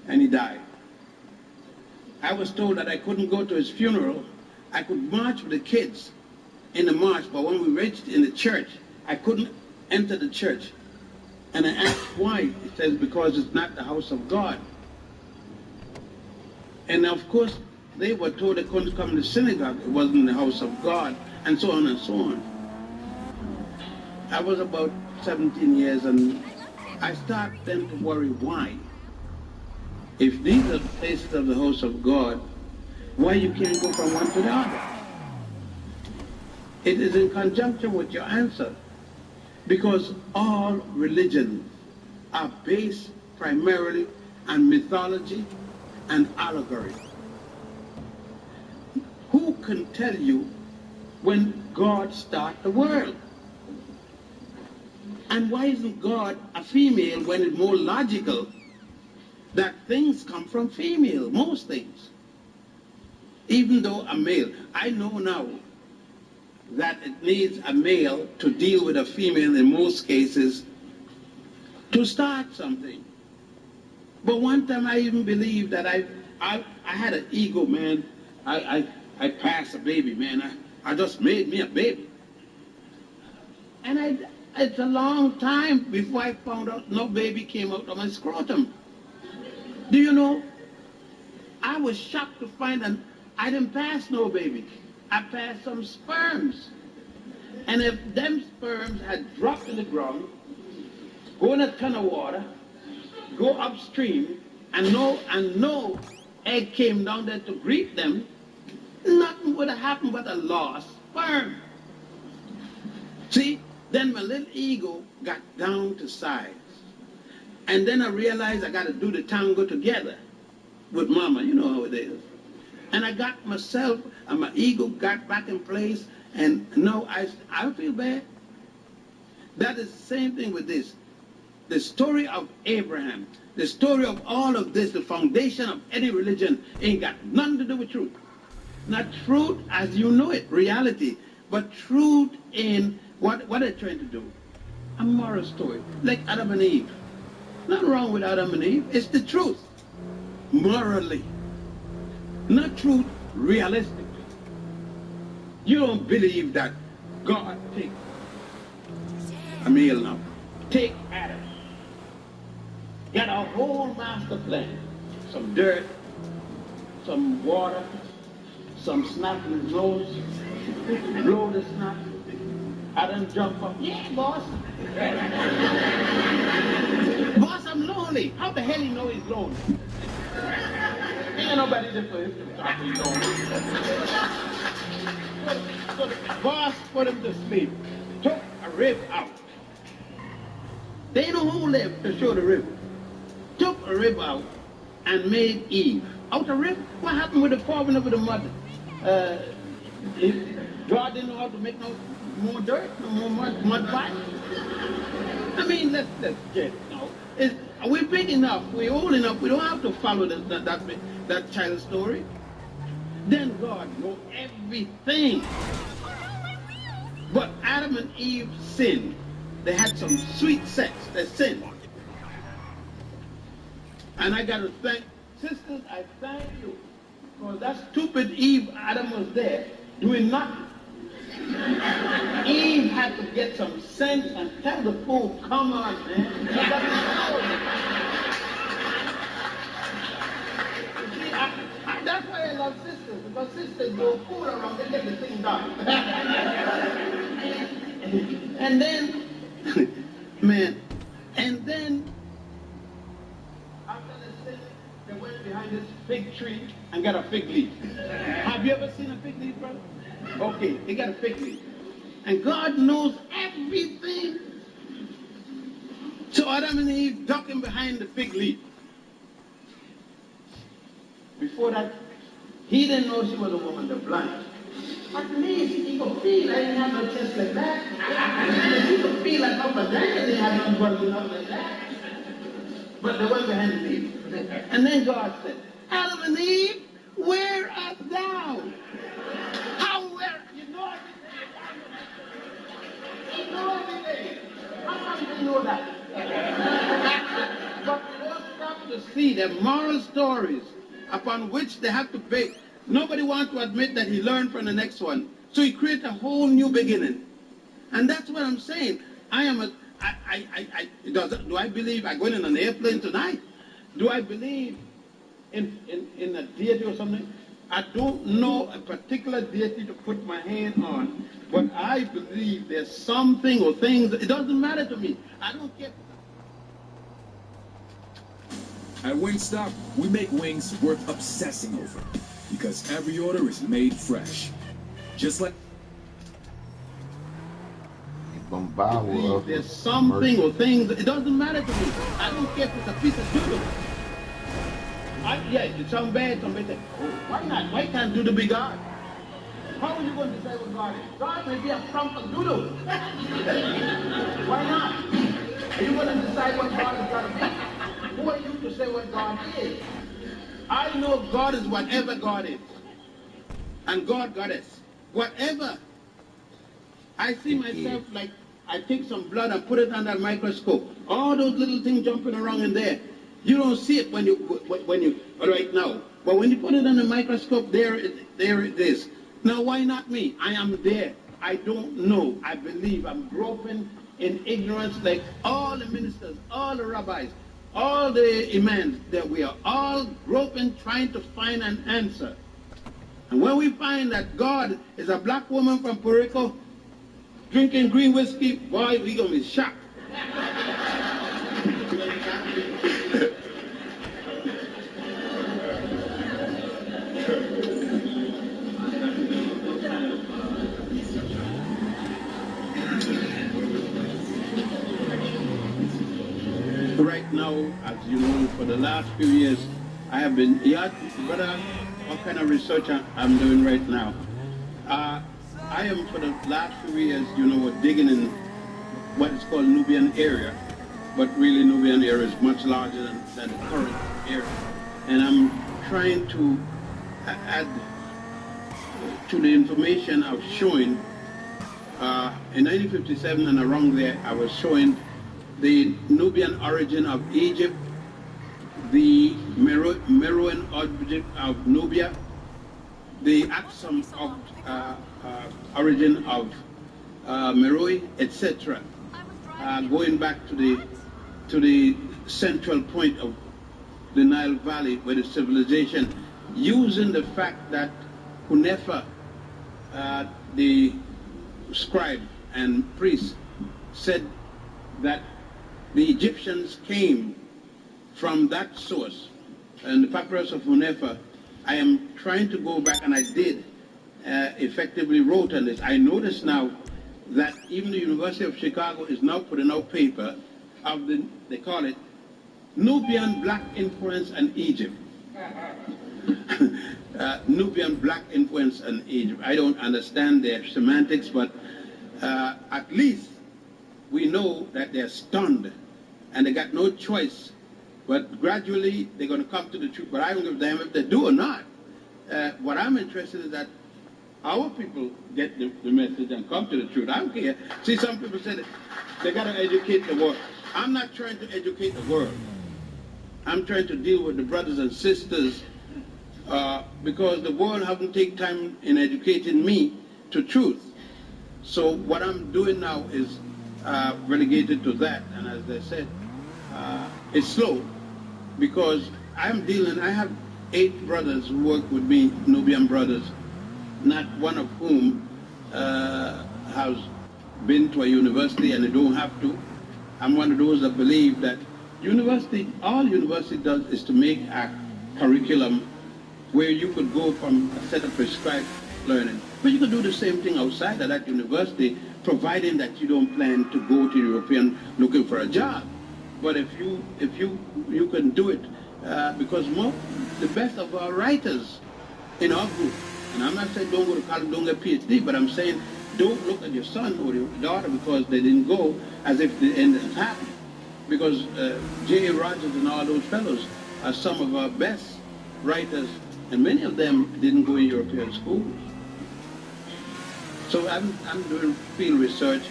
and he died. I was told that I couldn't go to his funeral. I could march with the kids in the march, but when we reached in the church, I couldn't enter the church. And I asked why. He says, because it's not the house of God. And of course, they were told they couldn't come to the synagogue. It wasn't the house of God, and so on and so on. I was about 17 years, and I started then to worry why. If these are the places of the house of God, why you can't go from one to the other? It is in conjunction with your answer, because all religions are based primarily on mythology and allegory. Who can tell you when God started the world? And why isn't God a female when it's more logical that things come from female, most things? Even though a male, I know now that it needs a male to deal with a female in most cases to start something. But one time I even believed that I had an ego, man. I passed a baby, man. I just made me a baby. And it's a long time before I found out no baby came out of my scrotum. Do you know? I was shocked to find that I didn't pass no baby. I passed some sperms. And if them sperms had dropped in the ground, go in a ton of water, go upstream, and no egg came down there to greet them, nothing would have happened but a lost sperm. See, then my little ego got down to size. And then I realized I got to do the tango together with mama. You know how it is. And I got myself and my ego got back in place, and now I feel bad. That is the same thing with this. The story of Abraham, the story of all of this, the foundation of any religion, ain't got nothing to do with truth. Not truth as you know it, reality, but truth in what they're trying to do. A moral story, like Adam and Eve. Nothing wrong with Adam and Eve. It's the truth, morally. Not truth, realistically. You don't believe that God take a male now, take Adam, got a whole master plan, some dirt, some water, some snap in his nose, blow the snap, Adam jump up, yeah, boss. Boss, I'm lonely. How the hell he know he's lonely? Ain't nobody there for him to talk to you lonely. So the boss put him to sleep, took a rib out. They ain't no hole left to show the rib. Took a rib out and made Eve. Out of rib? What happened with the forming of the mud? God didn't know how to make no more dirt, no more mud pie. I mean, let's get now. We're big enough, we're old enough, we don't have to follow that child's story. Then God knows everything. But Adam and Eve sinned. They had some sweet sex, they sinned. And I got to thank, sisters, I thank you. Because that stupid Eve, Adam was there doing nothing. Eve had to get some sense and tell the fool, come on, man. That's why I love sisters, because sisters go fool around and get the thing done. And then, man, and then, after the sin, they went behind this fig tree and got a fig leaf. Have you ever seen a fig leaf, brother? Okay, they got a fig leaf. And God knows everything. So Adam and Eve ducking behind the fig leaf. Vefore that, he didn't know she was a woman, they're blind. At least he could feel I didn't have no chest like that. He could feel like my vagina didn't have no working up like that. But they went behind the leaf. And then God said, Adam and Eve, where art thou? How, where? You know everything. You know everything. How come you know that? But don't stop to see their moral stories upon which they have to pay. Nobody wants to admit that he learned from the next one. So he creates a whole new beginning. And that's what I'm saying. Do I believe I'm going in an airplane tonight? Do I believe in a deity or something? I don't know a particular deity to put my hand on, but I believe there's something or things. It doesn't matter to me. I don't care. At Wingstop, we make wings worth obsessing over, because every order is made fresh. Just like there's something or things. It doesn't matter to me. I don't care if it's a piece of doodle. Yeah, it sounds bad. Somebody say, oh, why not? Why can't doodle be God? How are you going to decide what God is? God may be a clump of doodle. Why not? Are you going to decide what God is going to be? Who are you to say what God is? I know God is whatever God is. And God, Goddess. Whatever. I see myself like I take some blood and put it under a microscope. All those little things jumping around in there. You don't see it when you right now. But when you put it under a microscope, there it is. Now why not me? I am there. I don't know. I believe I'm groping in ignorance like all the ministers, all the rabbis, all the imams, that we are all groping trying to find an answer. And when we find that God is a black woman from Puerto Rico drinking green whiskey, boy, we're going to be shocked. Right now, as you know, for the last few years, I have been, brother, what kind of research I'm doing right now? I am, for the last few years, digging in what is called Nubian area, but really Nubian area is much larger than the current area. And I'm trying to add to the information I was showing. In 1957 and around there, I was showing the Nubian origin of Egypt, the Meroan object of Nubia, the Aksum of origin of Meroe, etc. Going back to the central point of the Nile Valley where the civilization, using the fact that Hunefa, the scribe and priest, said that the Egyptians came from that source. And the papyrus of Hunefa, I am trying to go back, and I did effectively wrote on this. I notice now that even the University of Chicago is now putting out paper of they call it Nubian Black Influence and Egypt. Nubian Black Influence and Egypt. I don't understand their semantics, but at least we know that they're stunned and they got no choice. But gradually they're going to come to the truth. But I don't give a damn if they do or not. What I'm interested in is that our people get the message and come to the truth. I don't care. See, some people say that they got to educate the world. I'm not trying to educate the world. I'm trying to deal with the brothers and sisters because the world haven't taken time in educating me to truth. So what I'm doing now is relegated to that. And as I said, it's slow because I have 8 brothers who work with me, Nubian brothers, not one of whom has been to a university, and they don't have to. I'm one of those that believe that all university does is to make a curriculum where you could go from a set of prescribed learning. But you could do the same thing outside of that university, providing that you don't plan to go to European looking for a job. But if you can do it, because the best of our writers in our group, and I'm not saying don't go to college, don't get a PhD, but I'm saying don't look at your son or your daughter because they didn't go as if the end has happened. Because J.A. Rogers and all those fellows are some of our best writers, and many of them didn't go in European schools. So I'm doing field research,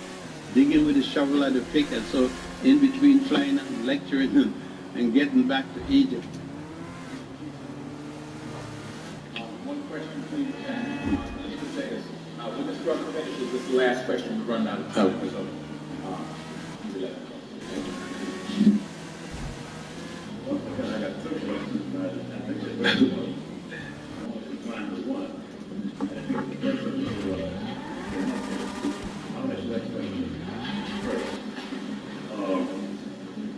digging with the shovel and the pick, and so in between flying and lecturing and getting back to Egypt. One question, please. Just to say this. When this brother finishes, this is the last question. We've run out of time. So, you let it go. I got two questions, but I think the first one, I want to find the one. I think the first one is, I'll let you next question first.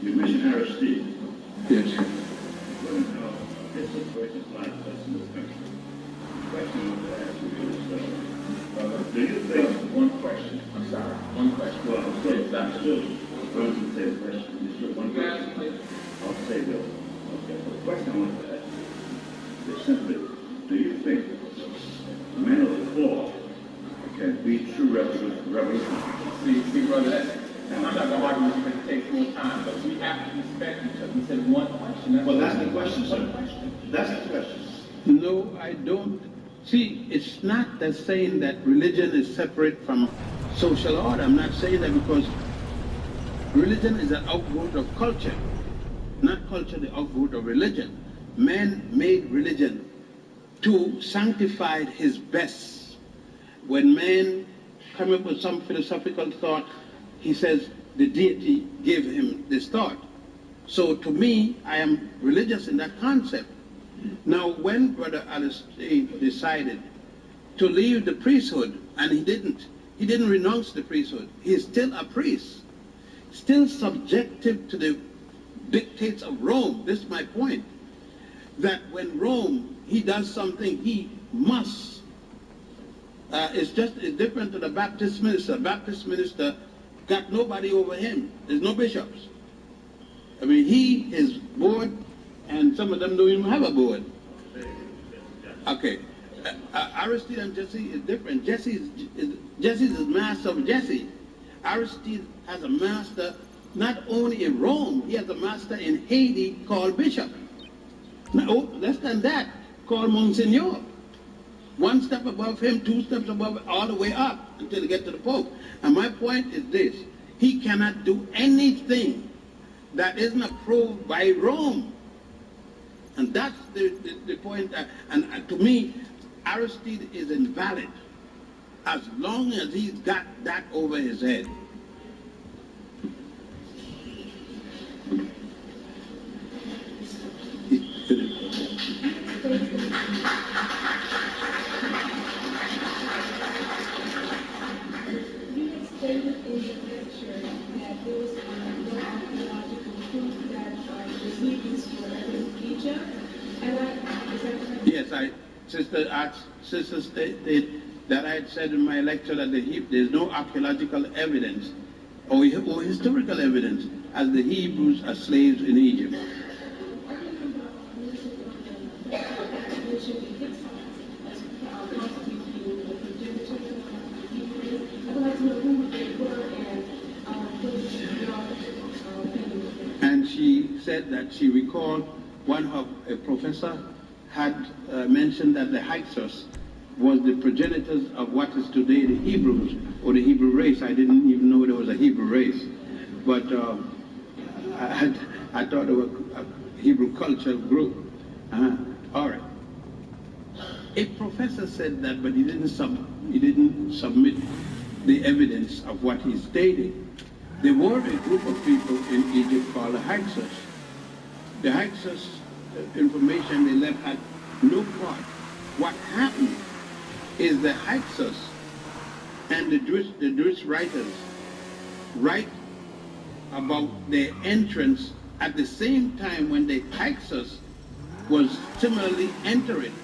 You mentioned Aristide. Yes. Well, this situation is not just in this country. The question I want to ask you is, do you think... One question. I'm sorry. One question. Well, I'm still going to say the question. Just one question. I'll say this. Okay, so the question I want to ask you is simply, do you think men of the cloth can be true revolutionaries? See, brother, and I'm not going to argue with you, it takes more time, but we have to respect each other. We said one question. Well, that's the question, sir. That's the question. No, I don't. See, it's not that saying that religion is separate from social order. I'm not saying that, because religion is an outgrowth of culture. Not culture, the outgrowth of religion. Man made religion to sanctify his best. When man come up with some philosophical thought, he says the deity gave him this thought. So to me, I am religious in that concept. Now, when Brother Aristide decided to leave the priesthood, and he didn't renounce the priesthood. He is still a priest, still subjective to the dictates of Rome. This is my point. That when Rome, he does something, he must. It's different to the Baptist minister. Baptist minister got nobody over him. There's no bishops. I mean, he is board, and some of them don't even have a board. Okay. Aristide and Jesse is different. Jesse is master of Jesse. Aristide has a master not only in Rome, he has a master in Haiti called Bishop. No, less than that, called Monsignor. One step above him, two steps above, all the way up until he gets to the Pope. And my point is this: he cannot do anything that isn't approved by Rome. And that's the point. And to me, Aristide is invalid as long as he's got that over his head. Sister stated that I had said in my lecture that there's no archaeological evidence or historical evidence as the Hebrews are slaves in Egypt. And she said that she recalled a professor had mentioned that the Hyksos was the progenitors of what is today the Hebrews, or the Hebrew race. I didn't even know there was a Hebrew race. But I thought there was a Hebrew culture group. All right. A professor said that, but he didn't submit the evidence of what he stated. There were a group of people in Egypt called the Hyksos. The Hyksos information they left had no part. What happened is the Hyksos and the Jewish writers write about their entrance at the same time when the Hyksos was similarly entering.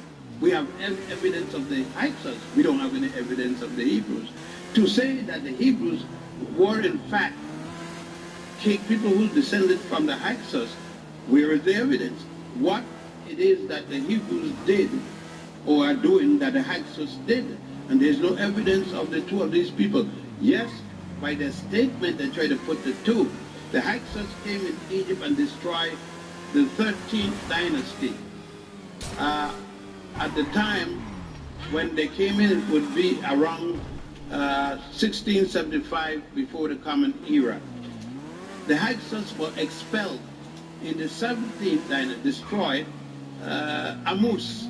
We have evidence of the Hyksos. We don't have any evidence of the Hebrews. To say that the Hebrews were in fact people who descended from the Hyksos, where is the evidence? What it is that the Hebrews did or are doing that the Hyksos did. And there's no evidence of the two of these people. Yes, by their statement they try to put the two. The Hyksos came in Egypt and destroyed the 13th dynasty. At the time when they came in, it would be around 1675 before the Common Era. The Hyksos were expelled in the 17th dynasty destroyed Amus,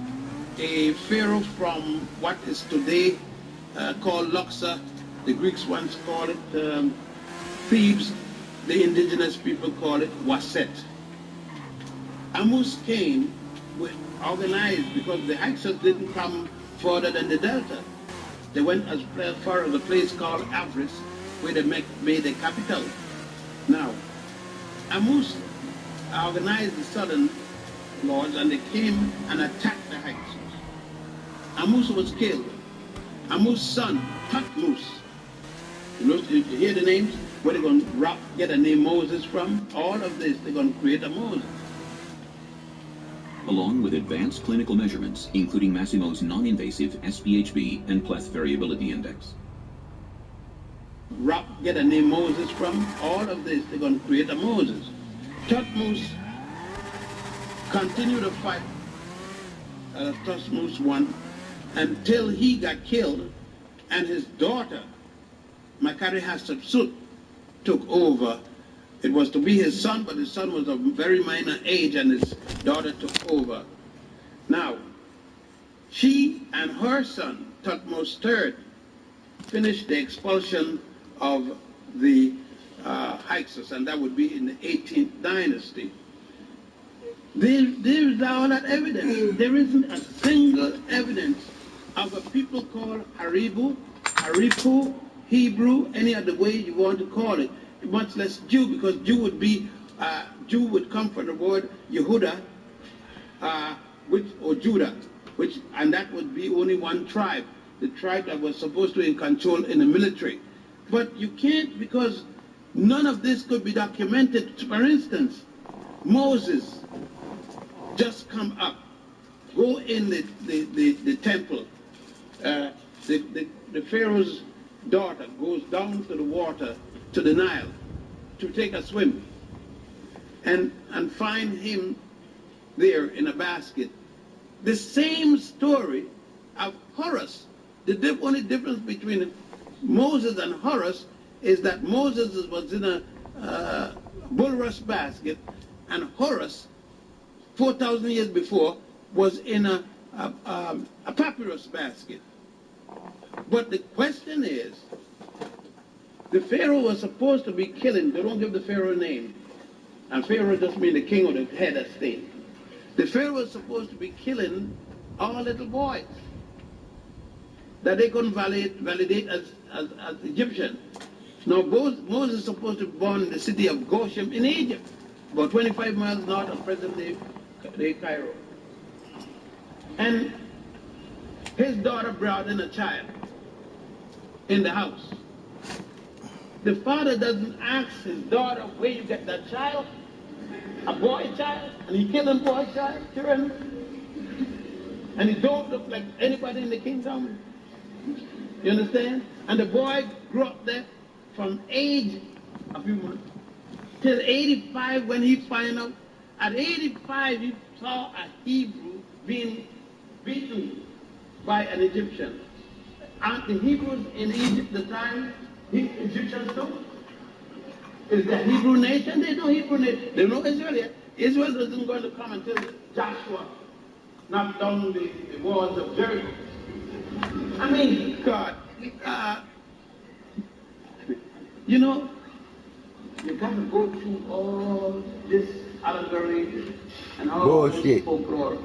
a pharaoh from what is today called Luxor. The Greeks once called it Thebes. The indigenous people call it Waset. Amus came organized because the Hyksos didn't come further than the Delta. They went as far as a place called Avris, where they made the capital. Now, Amus organized the southern lords, and they came and attacked the Hyksos. Amus was killed. Amus' son, tHE. You hear the names? Where they're going to get a name Moses from? All of this, they're going to create a Moses. Along with advanced clinical measurements, including Massimo's non-invasive SpHb and Pleth Variability Index. Get a name Moses from? All of this, they're going to create a Moses. tHE continued to fight. tHE won until he got killed, and his daughter, Makari Hatshepsut, took over. It was to be his son, but his son was of very minor age, and his daughter took over. Now, she and her son, Thutmose III, finished the expulsion of the Hyksos, and that would be in the 18th dynasty. There's all that evidence. There isn't a single evidence of a people called Haripu, Hebrew, any other way you want to call it, much less Jew, because Jew would come from the word Yehuda, or Judah, and that would be only one tribe, the tribe that was supposed to be in control in the military. But you can't, because none of this could be documented. For instance, Moses just come up, go in the temple. The Pharaoh's daughter goes down to the water, to the Nile, to take a swim, and find him there in a basket. The same story of Horus. The only difference between Moses and Horus is that Moses was in a bulrush basket, and Horus, 4,000 years before, was in a papyrus basket. But the question is, the Pharaoh was supposed to be killing. They don't give the Pharaoh a name, and Pharaoh just means the king or the head of state. The Pharaoh was supposed to be killing all little boys that they couldn't validate as Egyptian. Now, Moses is supposed to be born in the city of Goshen in Egypt, about 25 miles north of present-day Cairo. And his daughter brought in a child in the house. The father doesn't ask his daughter, where you get that child? A boy child? And he killed a boy child, children? And he don't look like anybody in the kingdom? You understand? And the boy grew up there from age a few months till 85, when he found out. At 85, he saw a Hebrew being beaten by an Egyptian. Aren't the Hebrews in Egypt at the time Egyptians too? Is the Hebrew nation? They know Hebrew nation. They know Israel yet. Israel isn't going to come until Joshua knocked down the walls of Jericho. I mean, God, you know, you got to go through all this allegory and all this folklore.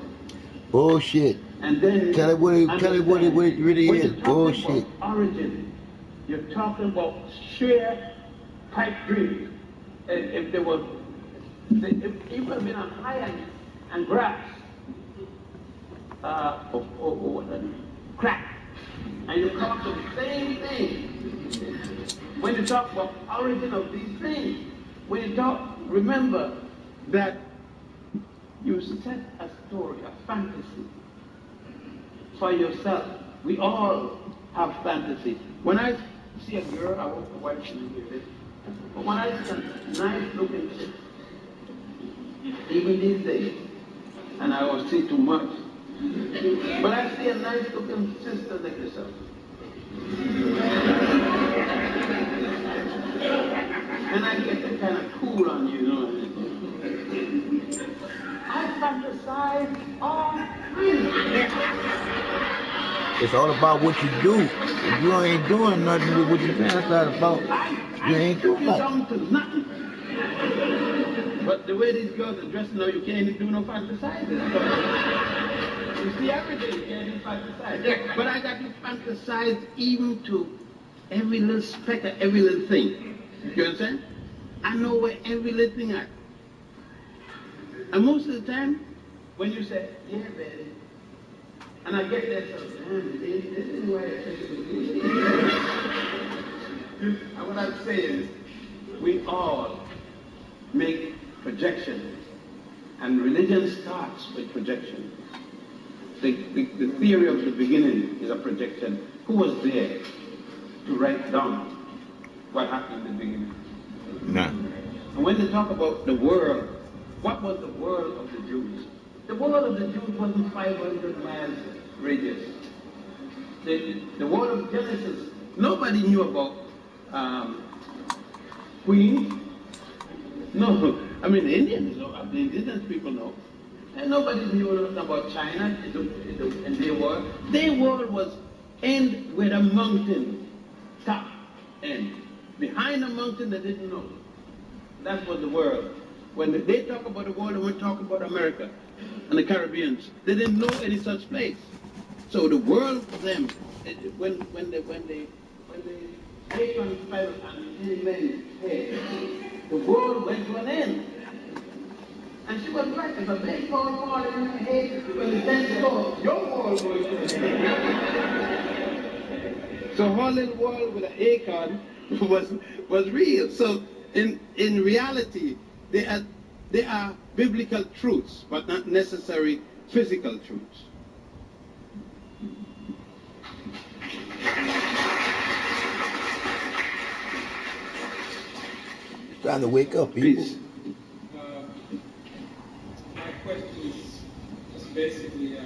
Bullshit. And then tell it what it really is. Bullshit. Origin. You're talking about sheer pipe dream. If there was, if it would have been on high and grass, crack, and you come to the same thing. When you talk about origin of these things, when you talk, remember that you set a story, a fantasy for yourself. We all have fantasy. When I see a girl, I hope the wife shouldn't hear this, but when I see a nice looking chick, even these days, and I won't see too much, but I see a nice looking sister like yourself, and I get the kind of cool on you, you know. fantasize all kinds. It's all about what you do. If you ain't doing nothing with what you fantasize about, you ain't doing You're nothing. down to nothing. But the way these girls are dressed now, you can't do no fantasizing. You see everything, you can't do fantasize. But I got to fantasize even to every little speck of every little thing. You understand? I know where every little thing at. And most of the time, when you say, yeah, baby, and I get there, so, damn, this is where and what I'm saying is, we all make projections, and religion starts with projection. The theory of the beginning is a projection. Who was there to write down what happened in the beginning? None. And when they talk about the world, what was the world of the Jews? The world of the Jews wasn't 500 miles radius. The world of Genesis, nobody knew about Queens. No, I mean the Indians know, the indigenous people know. And nobody knew about China and their world. Their world was end with a mountain, top end. Behind a mountain they didn't know. That was the world. When they talk about the world, we're talking about America and the Caribbeans. They didn't know any such place. So the world for them, when they take on fire and any man's head, the world went to an end. And she was right. If a big ball fall in her head, when the ten go, your world goes to an end. So her little world with an acorn was real. So in reality, they are biblical truths, but not necessarily physical truths. It's time to wake up, people. Please. My question is just basically.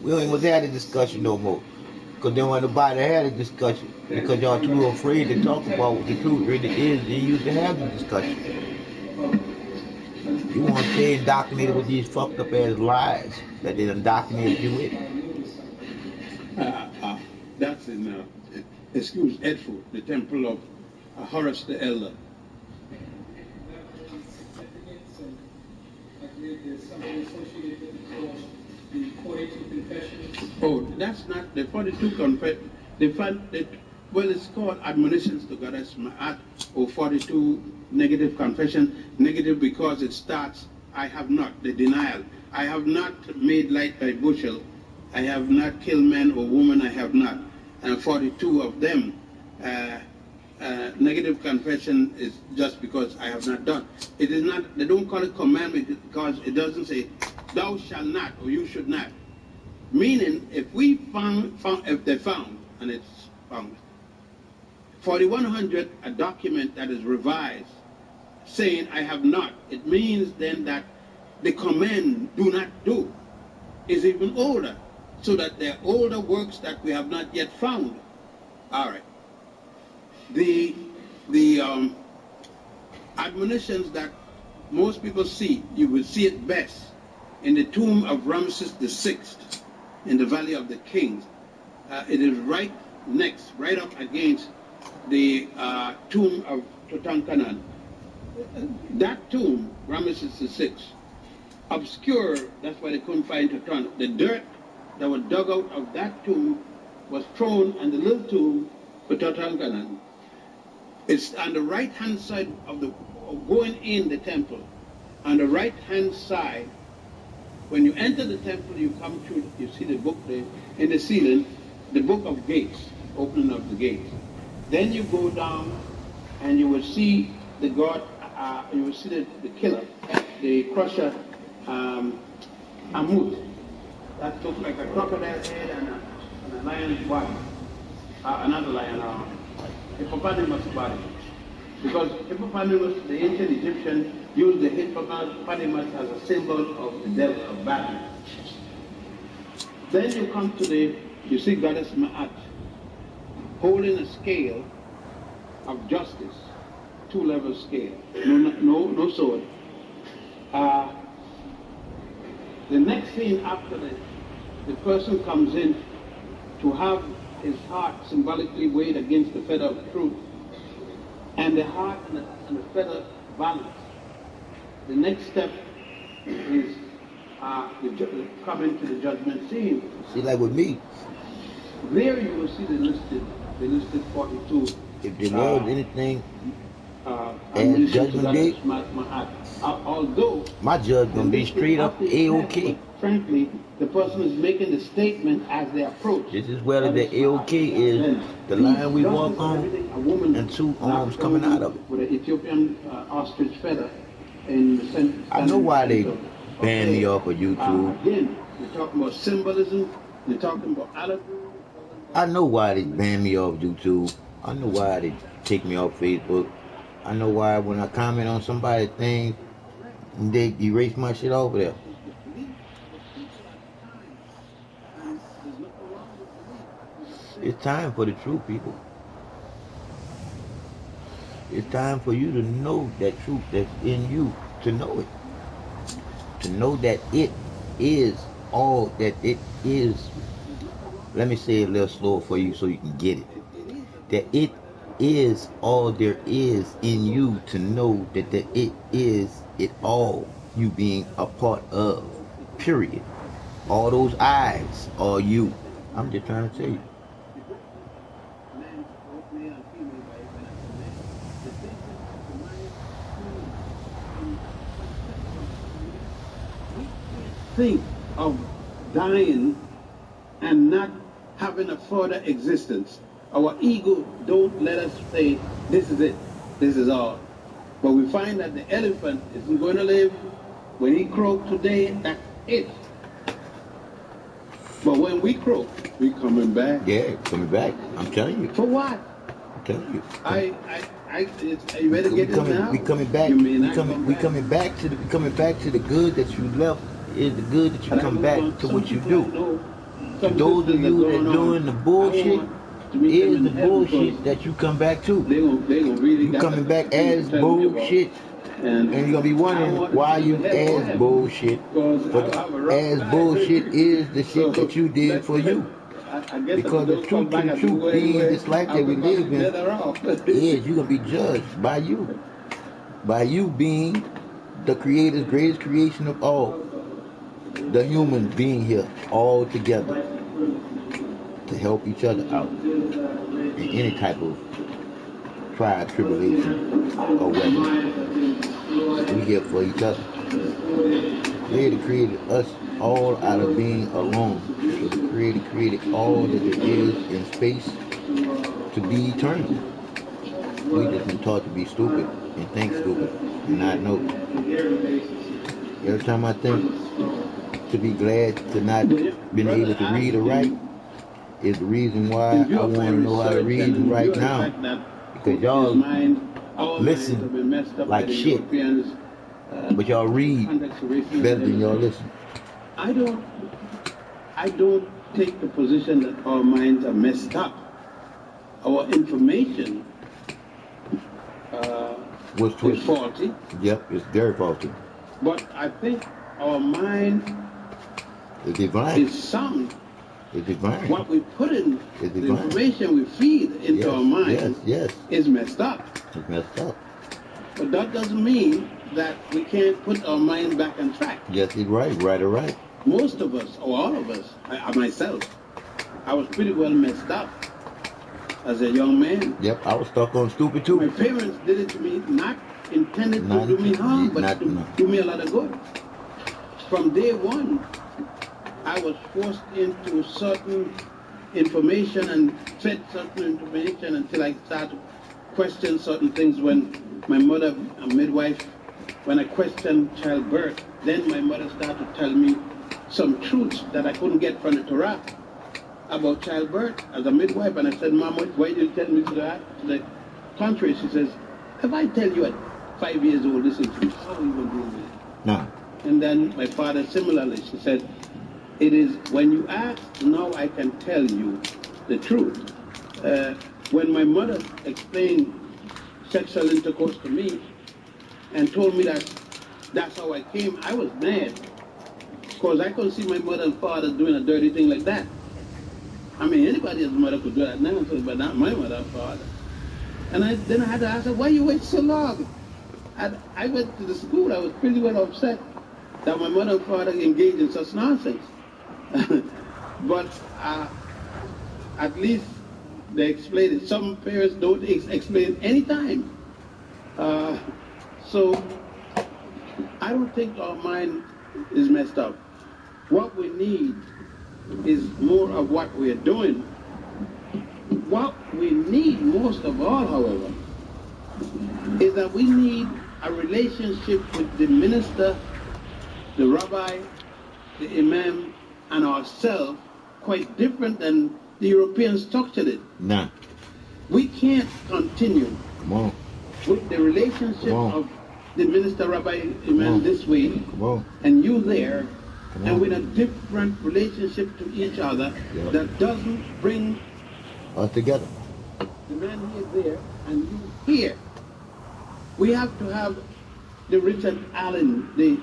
We don't even want to have a discussion no more. Because they don't want nobody to have a discussion. Because y'all too afraid to talk about what the truth really is. They used to have the discussion. You want to stay indoctrinated with these fucked up ass lies that they indoctrinated you with. That's in, excuse Edfu, the temple of Horus the Elder. I believe there's something associated with the 42 confessions. Oh, that's not the 42 confessions. Well, it's called admonitions to Goddess Ma'at, or 42 negative confession. Negative because it starts, I have not, the denial. I have not made light by bushel. I have not killed man or woman, I have not. And 42 of them, negative confession is just because I have not done. It is not, they don't call it commandment because it doesn't say, thou shalt not, or you should not. Meaning, if we if they found, and it's found, 4100, a document that is revised, saying I have not, it means then that the command, do not do, is even older, so that there are older works that we have not yet found. All right. The admonitions that most people see, you will see it best in the tomb of Ramesses VI in the Valley of the Kings. It is right next, right up against the tomb of Tutankhamun. That tomb, Ramesses VI, obscure, that's why they couldn't find Tutankhamun. The dirt that was dug out of that tomb was thrown on the little tomb for Tutankhamun. It's on the right-hand side of going in the temple. On the right-hand side, when you enter the temple, you come through, you see the book there in the ceiling, the book of gates, opening of the gates. Then you go down and you will see the god, you will see the killer, the crusher, Amut. That looks like a crocodile's head and a lion's body. Another lion, hippopotamus body. Because hippopotamus, the ancient Egyptian, used the hippopotamus as a symbol of the devil, of battle. Then you come to you see Goddess Ma'at holding a scale of justice, 2-level scale, no sword. The next scene after the person comes in to have his heart symbolically weighed against the feather of truth, and the heart and the feather balance. The next step is coming to the judgment scene. See, like with me, There you will see the listed 42. if there was anything and Judgment Day, although my judge gonna be straight up A-OK. Frankly, the person is making the statement as they approach. This is whether the A-OK is the line we walk on and two arms coming out of it. With an Ethiopian ostrich feather in the center. I know why they banned me off of YouTube. Again, you're talking about symbolism, you're talking about allegory. I know why they banned me off YouTube. I know why they take me off Facebook. I know why when I comment on somebody's thing, they erase my shit over there. It's time for the truth, people. It's time for you to know that truth that's in you, to know it. To know that it is all that it is. Let me say it a little slower for you so you can get it. That it is all there is in you, to know that it is it all, you being a part of, period. All those eyes are you. I'm just trying to tell you. Think of dying and not having a further existence. Our ego don't let us say, this is it, this is all. But we find that the elephant isn't going to live. When he croaks today, that's it. But when we croak, we coming back. Yeah, coming back. I'm telling you. For what? I'm telling you. Are you ready to get this now? We coming back. You may We not coming. come We back. coming back to the. We coming back to the good that you left. Is the good that you And come I back want to some what you people I do. know, To some those of sisters you that that going doing on, the I bullshit, want to meet them is in the heaven bullshit because that you come back to. they gonna really You got coming the back thing to as tell me about. bullshit, and you're gonna be I wondering want to why see you the heaven as heaven, bullshit. because But I have a rough as life. bullshit is the shit So, that you did for you. I guess Because if the I don't truth come back and and truth go being anywhere, this life I that we would probably live be in better off. is you're gonna be judged by you. By you being the creator's greatest creation of all. The humans being here all together to help each other out in any type of trial, tribulation, or weather. We here for each other. Creator created us all out of being alone. So the Creator created all that there is in space to be eternal. We just been taught to be stupid and think stupid and not know. Every time I think to be glad to not been able to read or write is the reason why I want to know how to read and write now. Because y'all listen like shit, but y'all read better than y'all listen. I don't take the position that our minds are messed up. Our information is faulty. Yep, it's very faulty. But I think our mind It's divine. is sound. It's divine. What we put in, It's the divine. information we feed into our mind Yes. is messed up. It's messed up. But that doesn't mean that we can't put our mind back on track. Yes, it's right or right. Most of us, or all of us, myself, I was pretty well messed up as a young man. Yep, I was stuck on stupid My too. parents did it to me, not intended to Not do me harm, but not- to no. do me a lot of good. From day one, I was forced into certain information and fed certain information until I started to question certain things. When my mother, a midwife, when I questioned childbirth, then my mother started to tell me some truths that I couldn't get from the Torah about childbirth as a midwife. And I said, Mom, why did you tell me to the contrary? She says, if I tell you at 5 years old, listen to me, how are you going to do with it? No. And then my father similarly, she said, it is when you ask, now I can tell you the truth. When my mother explained sexual intercourse to me and told me that that's how I came, I was mad. Because I couldn't see my mother and father doing a dirty thing like that. I mean, anybody's mother could do that now, but not my mother and father. And then I had to ask her, why you wait so long? I went to the school, I was pretty well upset that my mother and father engaged in such nonsense. But at least they explained it. Some parents don't explain any time. So I don't think our mind is messed up. What we need is more of what we're doing. What we need most of all, however, is that we need a relationship with the minister, the rabbi, the imam, and ourselves quite different than the Europeans structured it. Nah. We can't continue with the relationship of the minister, rabbi, imam this way, and you there, and with a different relationship to each other that doesn't bring us together. The man here there and you here. We have to have the Richard Allen, the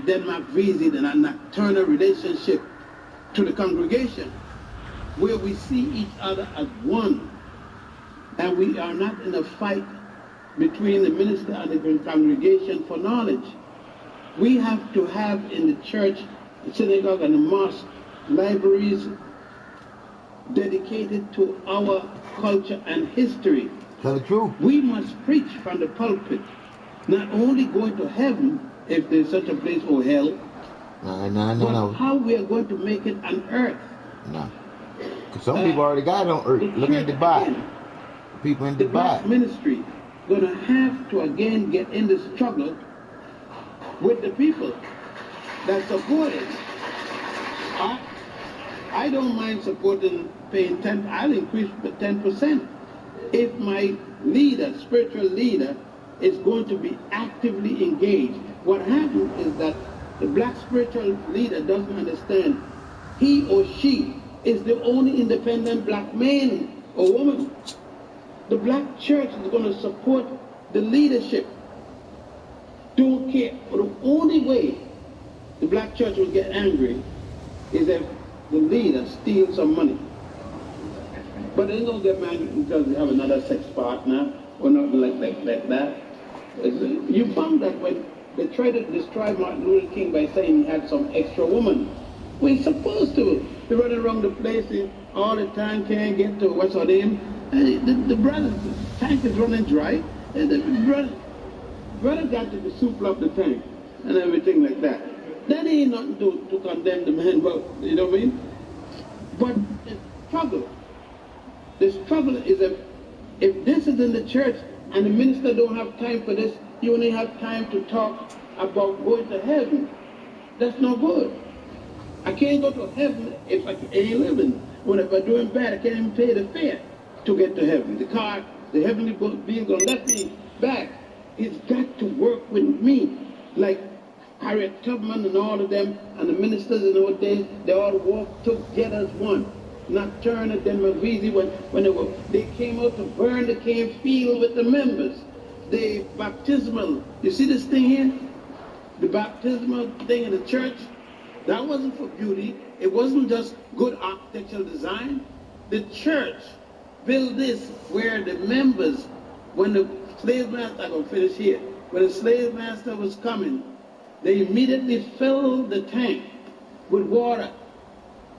Denmark Vesey, the nocturnal relationship to the congregation, where we see each other as one, and we are not in a fight between the minister and the congregation for knowledge. We have to have in the church, the synagogue, and the mosque libraries dedicated to our culture and history. Tell the truth. We must preach from the pulpit, not only going to heaven, if there's such a place, or hell, but how we are going to make it on earth. No. Because some people already got it on earth. Look at Dubai. People in The Dubai. black ministry going to have to again get in the struggle with the people that support it. I don't mind supporting, paying 10, I'll increase by 10%. If my leader, spiritual leader, is going to be actively engaged. What happens is that the black spiritual leader doesn't understand he or she is the only independent black man or woman. The black church is going to support the leadership. Don't care. But the only way the black church will get angry is if the leader steals some money. But they don't get mad because they have another sex partner or nothing like that. You found that when they tried to destroy Martin Luther King by saying he had some extra woman. We're supposed to. They're running around the place all the time, can't get to what's her name. The brother, the tank is running dry. And the brother got to soup up the tank and everything like that. That ain't nothing to condemn the man, but you know what I mean? But the struggle is if this is in the church and the minister don't have time for this, you only have time to talk about going to heaven. That's no good. I can't go to heaven if I ain't living. When if I'm doing bad, I can't even pay the fare to get to heaven. The car, the heavenly being gonna let me back. It's got to work with me. Like Harriet Tubman and all of them, and the ministers in those days, they all walked together as one. Not turn at them Vesey when they came out to burn the cane field with the members. The baptismal, you see this thing here? The baptismal thing in the church, that wasn't for beauty. It wasn't just good architectural design. The church built this where the members, when the slave master, I'm going to finish here, when the slave master was coming, they immediately filled the tank with water.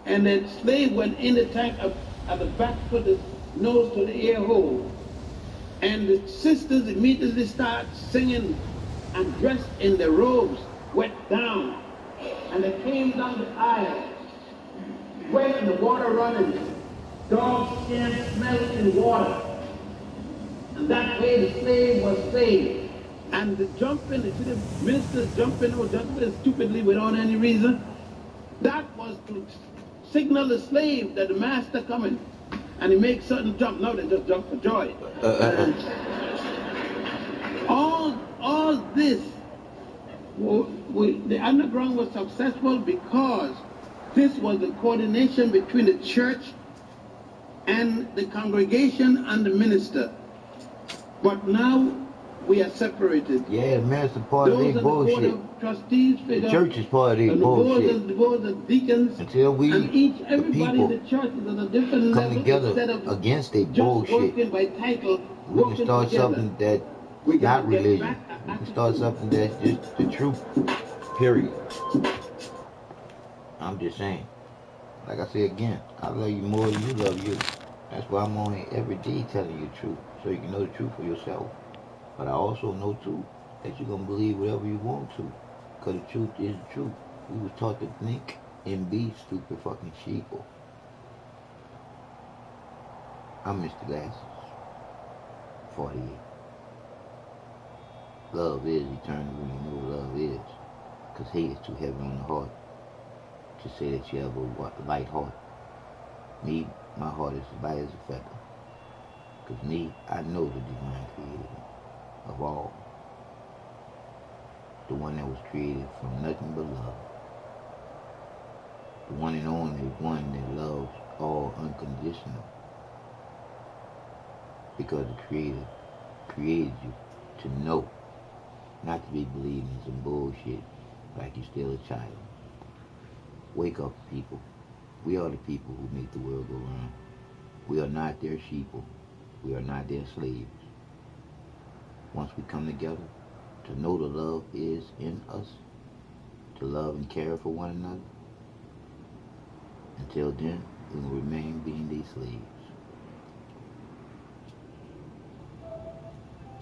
And the slave went in the tank at the back, put the nose to the air hole. And the sisters immediately start singing and dressed in their robes, wet down. And they came down the aisle, wet in the water running. Dogs can't smell in water. And that way the slave was saved. And the jumping, you see the ministers jumping or jumping stupidly without any reason, that was to signal the slave that the master coming. And he makes certain jump. Now they just jump for joy. All this, the underground was successful because this was the coordination between the church and the congregation and the minister. But now we are separated. Yeah, the minister part of Those their are the board bullshit. of trustees The figure, church is part of their and bullshit. the board of deacons, Until we, and the everybody in the people, church is at a different come level together instead of against their just bullshit, working by title, we can working start together. something that's We got not to get religion. back We to can start truth. something that's just the truth. Period. I'm just saying. Like I said again, I love you more than you love you. That's why I'm on here every day telling you the truth, so you can know the truth for yourself. But I also know too that you're gonna believe whatever you want to, because the truth is the truth. We was taught to think and be stupid fucking sheeple. I'm Mr. Glasses, 48. Love is eternal when you know what love is, because hate is too heavy on the heart to say that you have a light heart. Me, my heart is light as a feather. Because me, I know the divine creator of all. The one that was created from nothing but love. The one and only one that loves all unconditional. Because the creator created you to know, not to be believing in some bullshit like you're still a child. Wake up, people. We are the people who make the world go round. We are not their sheeple. We are not their slaves. Once we come together to know the love is in us, to love and care for one another, until then, we will remain being these slaves.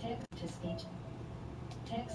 Text to speech.